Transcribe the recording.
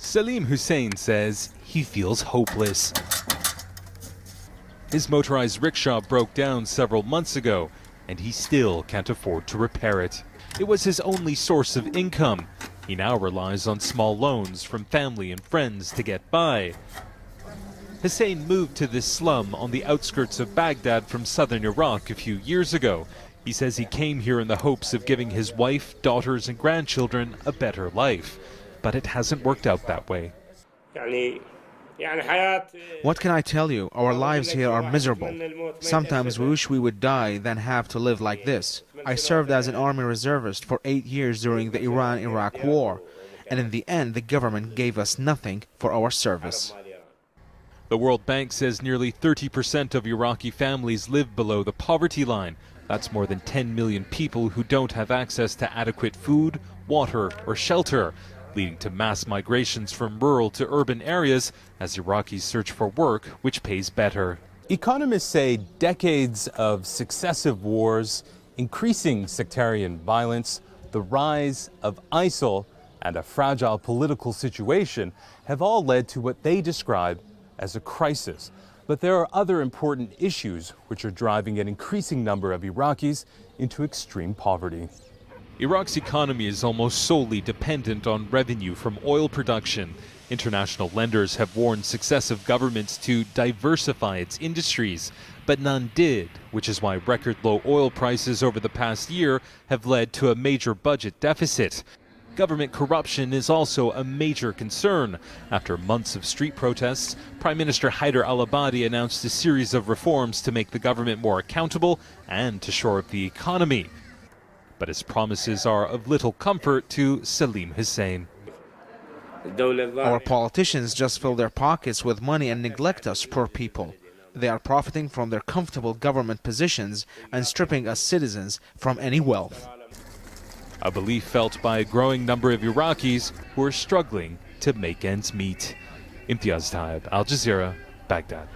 Salim Hussein says he feels hopeless. His motorized rickshaw broke down several months ago, and he still can't afford to repair it. It was his only source of income. He now relies on small loans from family and friends to get by. Hussein moved to this slum on the outskirts of Baghdad from southern Iraq a few years ago. He says he came here in the hopes of giving his wife, daughters and grandchildren a better life. But it hasn't worked out that way. What can I tell you? Our lives here are miserable. Sometimes we wish we would die than have to live like this. I served as an army reservist for 8 years during the Iran-Iraq war, and in the end the government gave us nothing for our service. The World Bank says nearly 30% of Iraqi families live below the poverty line. That's more than 10 million people who don't have access to adequate food, water or shelter, leading to mass migrations from rural to urban areas as Iraqis search for work which pays better. Economists say decades of successive wars, increasing sectarian violence, the rise of ISIL, and a fragile political situation have all led to what they describe as a crisis. But there are other important issues which are driving an increasing number of Iraqis into extreme poverty. Iraq's economy is almost solely dependent on revenue from oil production. International lenders have warned successive governments to diversify its industries, but none did, which is why record low oil prices over the past year have led to a major budget deficit. Government corruption is also a major concern. After months of street protests, Prime Minister Haider al-Abadi announced a series of reforms to make the government more accountable and to shore up the economy. But his promises are of little comfort to Salim Hussein. Our politicians just fill their pockets with money and neglect us poor people. They are profiting from their comfortable government positions and stripping us citizens from any wealth. A belief felt by a growing number of Iraqis who are struggling to make ends meet. Imtiaz Taib, Al Jazeera, Baghdad.